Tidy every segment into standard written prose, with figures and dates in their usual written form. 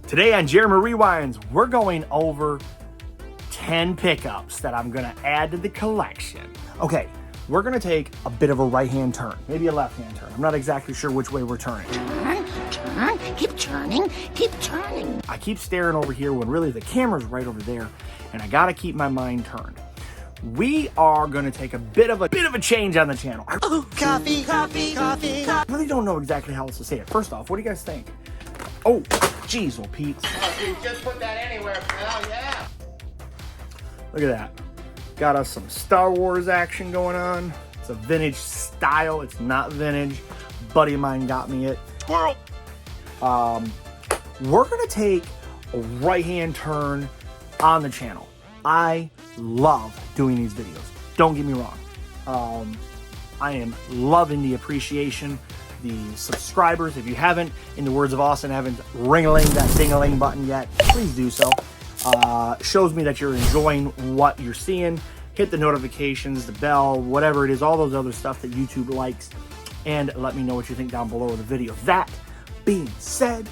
Today on Jeremy Rewinds, we're going over 10 pickups that I'm gonna add to the collection. Okay, we're gonna take a bit of a right-hand turn, maybe a left-hand turn. I'm not exactly sure which way we're turning. Turn, keep turning, keep turning. I keep staring over here when really the camera's right over there, and I gotta keep my mind turned. We are gonna take a bit of a change on the channel. Coffee. I really don't know exactly how else to say it. First off, what do you guys think? Oh, geez, well, Pete. Just put that anywhere, pal, yeah. Look at that. Got us some Star Wars action going on. It's a vintage style. It's not vintage. A buddy of mine got me it. Squirrel. We're gonna take a right-hand turn on the channel. I love doing these videos. Don't get me wrong. I am loving the appreciation, the subscribers. If you haven't, in the words of Austin, haven't ring-a-ling that ding-a-ling button yet, please do so. Shows me that you're enjoying what you're seeing. Hit the notifications, the bell, whatever it is, all those other stuff that YouTube likes, and let me know what you think down below the video. That being said,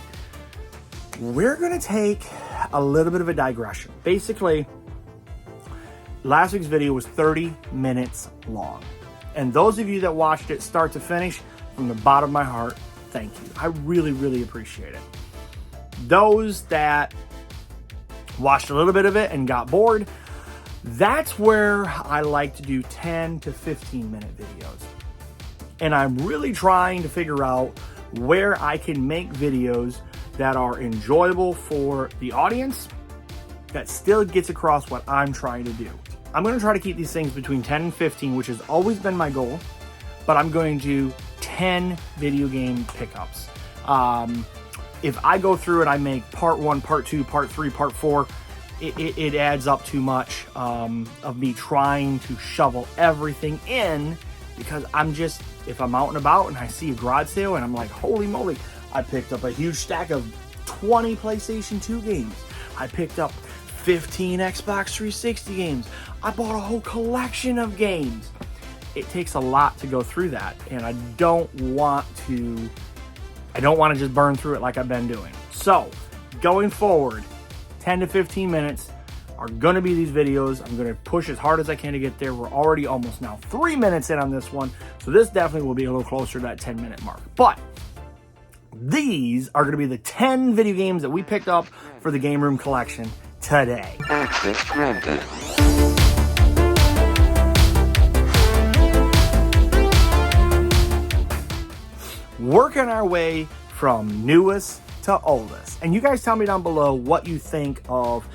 we're gonna take a little bit of a digression. Basically, last week's video was 30 minutes long. And those of you that watched it start to finish, from the bottom of my heart, thank you. I really, really appreciate it. Those that watched a little bit of it and got bored, that's where I like to do 10 to 15 minute videos. And I'm really trying to figure out where I can make videos that are enjoyable for the audience, that still gets across what I'm trying to do. I'm going to try to keep these things between 10 and 15, which has always been my goal, but I'm going to do 10 video game pickups. If I go through and I make part 1, part 2, part 3, part 4, it adds up too much of me trying to shovel everything in, because if I'm out and about and I see a garage sale and I'm like, holy moly, I picked up a huge stack of 20 PlayStation 2 games. I picked up 15 Xbox 360 games. I bought a whole collection of games. It takes a lot to go through that, and I don't want to just burn through it like I've been doing. So, going forward, 10 to 15 minutes are gonna be these videos. I'm gonna push as hard as I can to get there. We're already almost now 3 minutes in on this one, so this definitely will be a little closer to that 10-minute mark. But these are gonna be the 10 video games that we picked up for the Game Room collection today. Access granted. Working our way from newest to oldest. And you guys tell me down below what you think of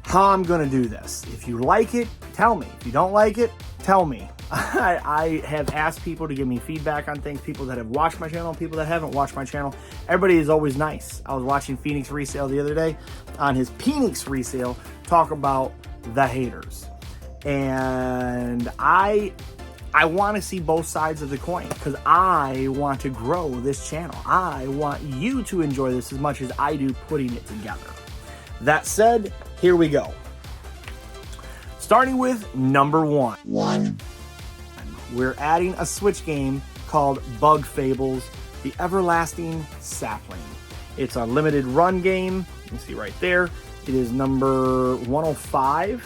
how I'm gonna do this. If you like it, tell me. If you don't like it, tell me. I have asked people to give me feedback on things, people that have watched my channel, people that haven't watched my channel. Everybody is always nice. I was watching Phoenix Resale the other day on his Phoenix Resale talk about the haters. And I want to see both sides of the coin, because I want to grow this channel. I want you to enjoy this as much as I do putting it together. That said, here we go. Starting with number 1. We're adding a Switch game called Bug Fables: The Everlasting Sapling. It's a limited run game. You can see right there. It is number 105.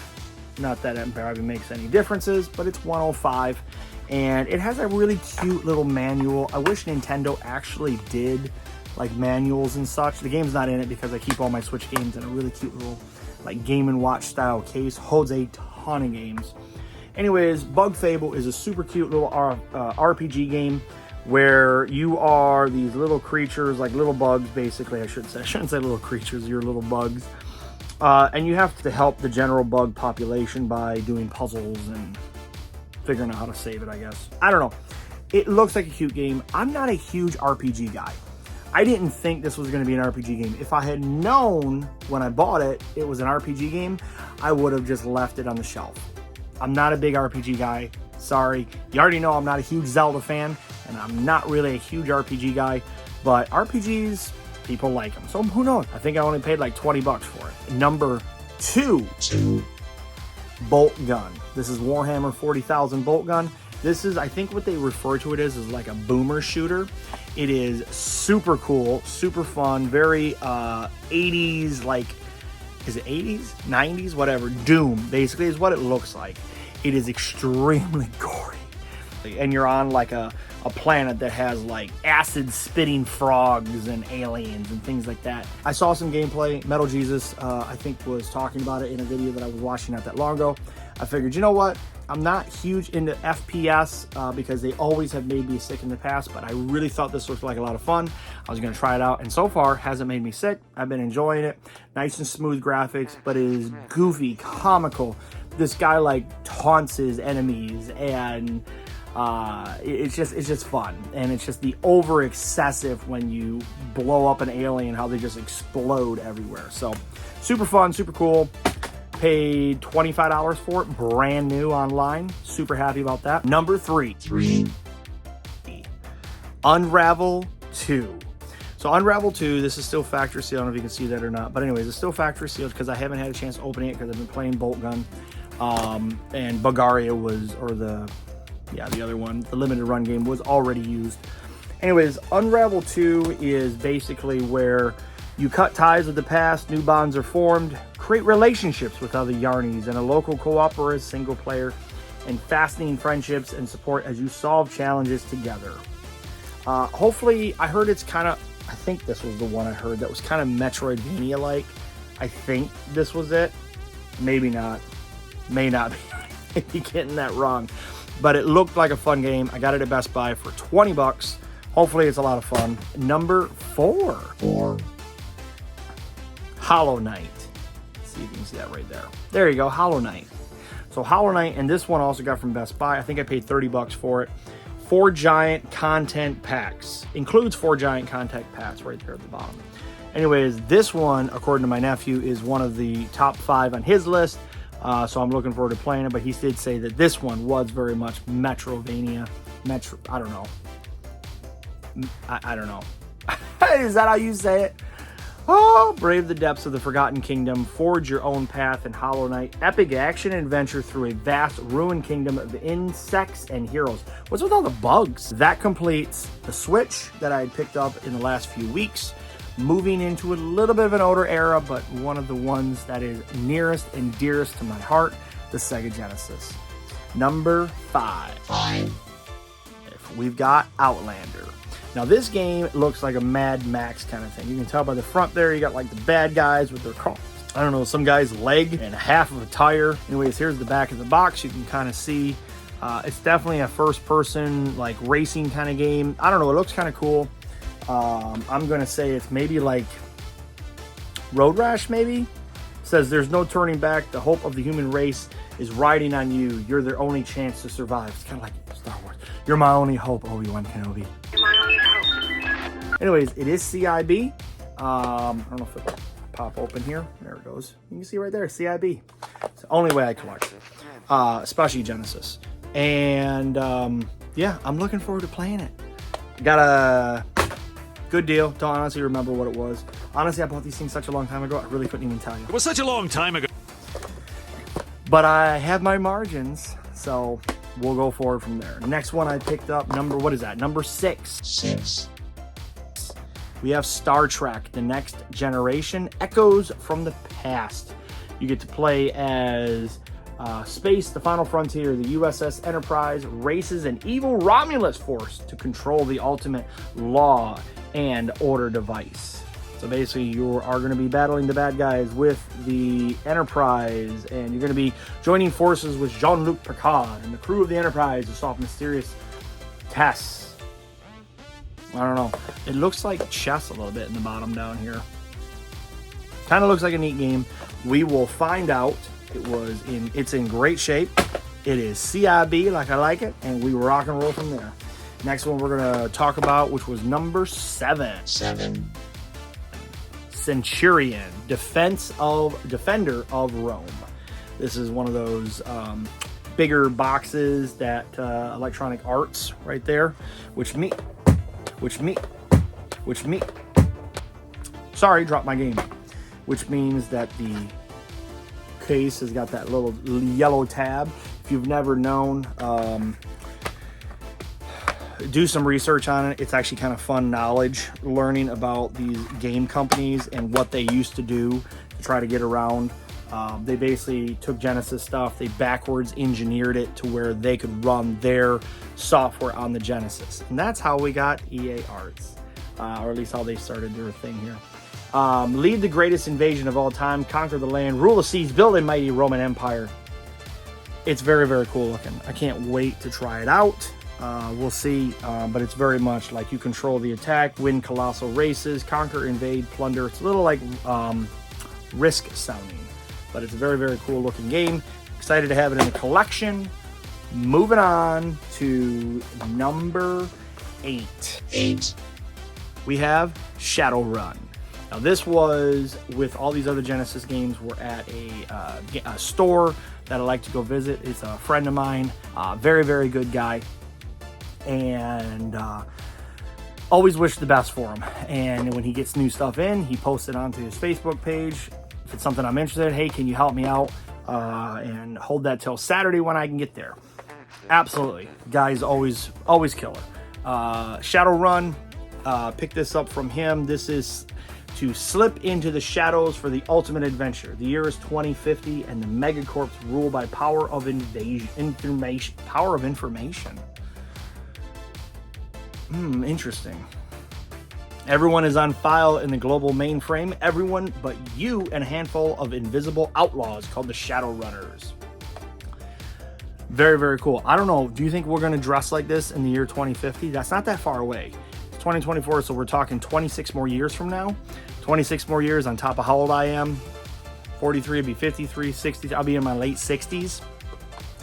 Not that it probably makes any differences, but it's 105. And it has a really cute little manual. I wish Nintendo actually did like manuals and such. The game's not in it because I keep all my Switch games in a really cute little like Game & Watch style case. Holds a ton of games. Anyways, Bug Fable is a super cute little RPG game where you are these little creatures, like little bugs basically, I shouldn't say little creatures, you're little bugs. And you have to help the general bug population by doing puzzles and figuring out how to save it, I guess. I don't know. It looks like a cute game. I'm not a huge RPG guy. I didn't think this was going to be an RPG game. If I had known when I bought it, it was an RPG game, I would have just left it on the shelf. I'm not a big RPG guy. Sorry. You already know I'm not a huge Zelda fan, and I'm not really a huge RPG guy, but RPGs, people like them. So who knows? I think I only paid like 20 bucks for it. Number 2, Bolt Gun. This is Warhammer 40,000 Bolt Gun. This is, I think what they refer to it as is like a boomer shooter. It is super cool, super fun, very 80s, like, is it 80s? 90s? Whatever. Doom, basically, is what it looks like. It is extremely gory. And you're on like a planet that has like acid spitting frogs and aliens and things like that. I saw some gameplay. Metal Jesus, I think, was talking about it in a video that I was watching not that long ago. I figured, you know what? I'm not huge into FPS because they always have made me sick in the past, but I really thought this looked like a lot of fun. I was going to try it out, and so far, hasn't made me sick. I've been enjoying it. Nice and smooth graphics, but it is goofy, comical. This guy like taunts his enemies, and it's just fun. And it's just the over excessive when you blow up an alien, how they just explode everywhere. So super fun, super cool. Paid $25 for it, brand new online. Super happy about that. Number 3, Unravel 2. So Unravel 2, this is still factory sealed. I don't know if you can see that or not, but anyways, it's still factory sealed because I haven't had a chance opening it because I've been playing Bolt Gun. And Bulgaria was, or the other one, the limited run game was already used. Anyways, Unravel 2 is basically where you cut ties with the past, new bonds are formed, create relationships with other Yarnies in a local cooperative single player, and fastening friendships and support as you solve challenges together. Hopefully, I heard it's kind of, I think this was the one I heard that was kind of Metroidvania-like. I think this was it. Maybe not. May not be. Maybe getting that wrong. But it looked like a fun game. I got it at Best Buy for 20 bucks. Hopefully it's a lot of fun. Number 4. Hollow Knight. Let's see if you can see that right there. There you go, Hollow Knight. So Hollow Knight, and this one also got from Best Buy. I think I paid 30 bucks for it. 4 giant content packs. Includes 4 giant content packs right there at the bottom. Anyways, this one, according to my nephew, is one of the top 5 on his list. So I'm looking forward to playing it, but he did say that this one was very much Metrovania. I don't know. I don't know. Is that how you say it? Oh, brave the depths of the Forgotten Kingdom, forge your own path in Hollow Knight, epic action adventure through a vast ruined kingdom of insects and heroes. What's with all the bugs? That completes the Switch that I had picked up in the last few weeks. Moving into a little bit of an older era, but one of the ones that is nearest and dearest to my heart, the Sega Genesis. Number 5. We've got Outlander. Now this game looks like a Mad Max kind of thing. You can tell by the front there, you got like the bad guys with their car. I don't know, some guy's leg and half of a tire. Anyways, here's the back of the box. You can kind of see it's definitely a first person like racing kind of game. I don't know, it looks kind of cool. I'm gonna say it's maybe like Road Rash, maybe. It says there's no turning back. The hope of the human race is riding on you. You're their only chance to survive. It's kind of like Star Wars. You're my only hope, Obi-Wan Kenobi. Anyways, it is CIB. I don't know if it'll pop open here. There it goes. You can see right there, CIB. It's the only way I collect, especially Genesis. And yeah, I'm looking forward to playing it. Got a good deal. Don't honestly remember what it was. Honestly, I bought these things such a long time ago, I really couldn't even tell you. It was such a long time ago. But I have my margins, so we'll go forward from there. Next one I picked up, what is that? Number 6. We have Star Trek, The Next Generation, Echoes from the Past. You get to play as Space, the Final Frontier, the USS Enterprise races an evil Romulus force to control the ultimate law and order device. So basically you are going to be battling the bad guys with the Enterprise, and you're going to be joining forces with Jean-Luc Picard and the crew of the Enterprise to solve mysterious tests. I don't know. It looks like chess a little bit in the bottom down here. Kind of looks like a neat game. We will find out. It's in great shape. It is CIB, like I like it, and we rock and roll from there. Next one we're going to talk about, which was number 7. Centurion, Defender of Rome. This is one of those bigger boxes that Electronic Arts right there, sorry, dropped my game. Which means that the case has got that little yellow tab. If you've never known, do some research on it. It's actually kind of fun knowledge, learning about these game companies and what they used to do to try to get around. They basically took Genesis stuff, they backwards engineered it to where they could run their software on the Genesis. And that's how we got EA Arts, or at least how they started their thing here. Lead the greatest invasion of all time, conquer the land, rule the seas, build a mighty Roman Empire. It's very, very cool looking. I can't wait to try it out. We'll see, but it's very much like you control the attack, win colossal races, conquer, invade, plunder. It's a little like Risk sounding, but it's a very, very cool looking game. Excited to have it in the collection. Moving on to number 8. We have Shadowrun. Now this was, with all these other Genesis games, we're at a store that I like to go visit. It's a friend of mine, very, very good guy, and always wish the best for him. And when he gets new stuff in, he posts it onto his Facebook page. If it's something I'm interested in, hey, can you help me out? And hold that till Saturday when I can get there. Absolutely. Guy's always killer. Shadowrun, pick this up from him. This is to slip into the shadows for the ultimate adventure. The year is 2050, and the megacorps rule by power of information. Power of information. Interesting. Everyone is on file in the global mainframe. Everyone but you and a handful of invisible outlaws called the Shadowrunners. Very, very cool. I don't know. Do you think we're going to dress like this in the year 2050? That's not that far away. It's 2024, so we're talking 26 more years from now. 26 more years on top of how old I am. 43 would be 53, 60. I'll be in my late 60s.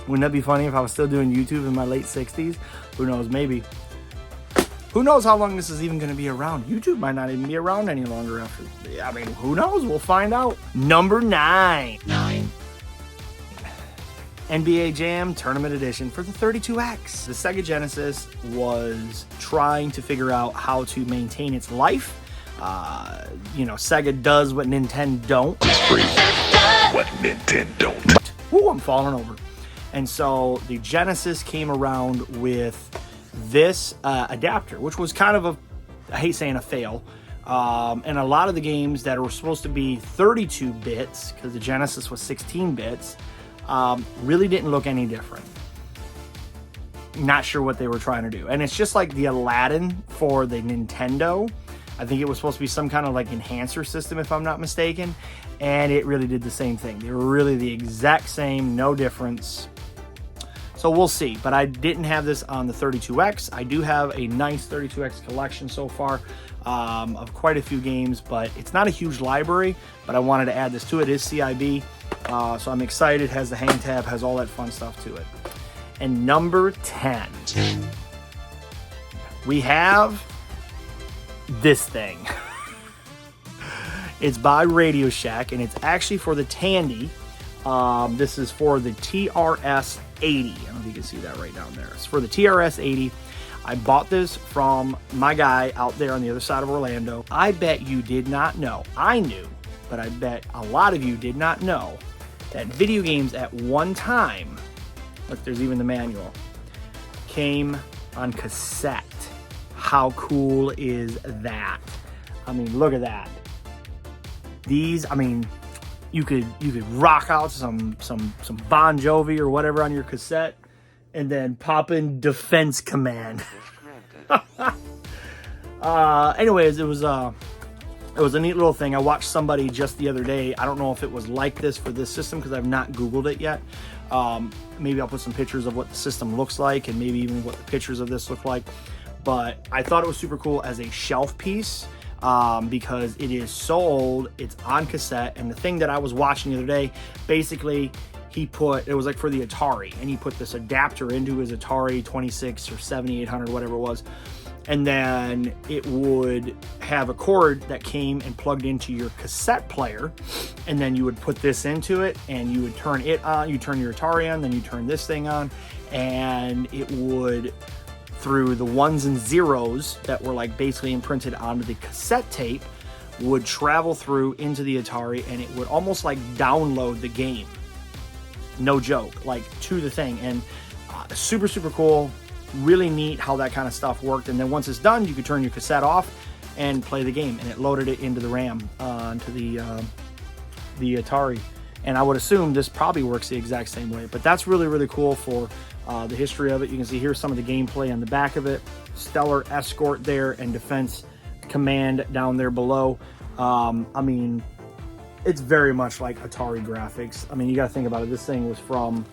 Wouldn't that be funny if I was still doing YouTube in my late 60s? Who knows? Maybe. Who knows how long this is even going to be around? YouTube might not even be around any longer after. I mean, who knows? We'll find out. Number 9. NBA Jam Tournament Edition for the 32X. The Sega Genesis was trying to figure out how to maintain its life. Sega does what Nintendo don't. What Nintendo don't. Ooh, I'm falling over. And so the Genesis came around with this adapter, which was kind of I hate saying a fail. And a lot of the games that were supposed to be 32 bits, because the Genesis was 16 bits, really didn't look any different. Not sure what they were trying to do. And it's just like the Aladdin for the Nintendo. I think it was supposed to be some kind of like enhancer system, if I'm not mistaken. And it really did the same thing. They were really the exact same, no difference. So we'll see. But I didn't have this on the 32X. I do have a nice 32X collection so far of quite a few games, but it's not a huge library, but I wanted to add this to it. It is CIB. So I'm excited. It has the hang tab, has all that fun stuff to it. And number 10, we have this thing. It's by Radio Shack, and it's actually for the Tandy. This is for the TRS 80. I don't know if you can see that right down there. It's for the TRS 80. I bought this from my guy out there on the other side of Orlando. I bet you did not know. I knew, but I bet a lot of you did not know that video games at one time, look, there's even the manual, came on cassette. How cool is that? I mean, look at that. These, I mean, you could rock out some Bon Jovi or whatever on your cassette, and then pop in Defense Command. Anyways, it was a neat little thing. I watched somebody just the other day. I don't know if it was like this for this system because I've not Googled it yet. Maybe I'll put some pictures of what the system looks like, and maybe even what the pictures of this look like. But I thought it was super cool as a shelf piece. Because it is so old, it's on cassette, and the thing that I was watching the other day, basically it was like for the Atari, and he put this adapter into his Atari 26 or 7800, whatever it was, and then it would have a cord that came and plugged into your cassette player, and then you would put this into it, and you would turn it on, you turn your Atari on, then you turn this thing on, and it would, through the ones and zeros that were like basically imprinted onto the cassette tape, would travel through into the Atari, and it would almost like download the game. No joke, like to the thing. And super, super cool. really neat how that kind of stuff worked. And then once it's done, you could turn your cassette off and play the game, and it loaded it into the RAM, into the Atari. And I would assume this probably works the exact same way, but that's really, really cool for the history of it. You can see here's some of the gameplay on the back of it. Stellar Escort there and Defense Command down there below. I mean, it's very much like Atari graphics. I mean, you got to think about it. This thing was from,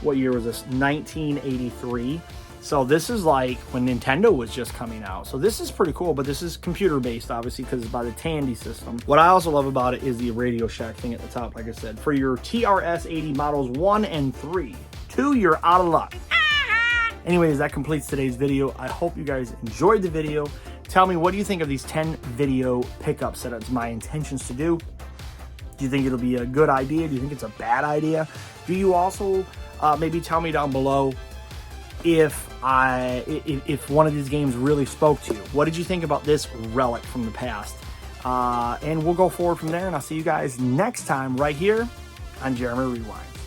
what year was this? 1983. So this is like when Nintendo was just coming out. So this is pretty cool, but this is computer based, obviously, because it's by the Tandy system. What I also love about it is the Radio Shack thing at the top, like I said. For your TRS-80 models 1 and 3, 2, you're out of luck. Anyways, that completes today's video. I hope you guys enjoyed the video. Tell me, what do you think of these 10 video pickups that it's my intentions to do? Do you think it'll be a good idea? Do you think it's a bad idea? Do you also maybe tell me down below if one of these games really spoke to you? What did you think about this relic from the past? And we'll go forward from there, and I'll see you guys next time right here on Jeremy Rewinds.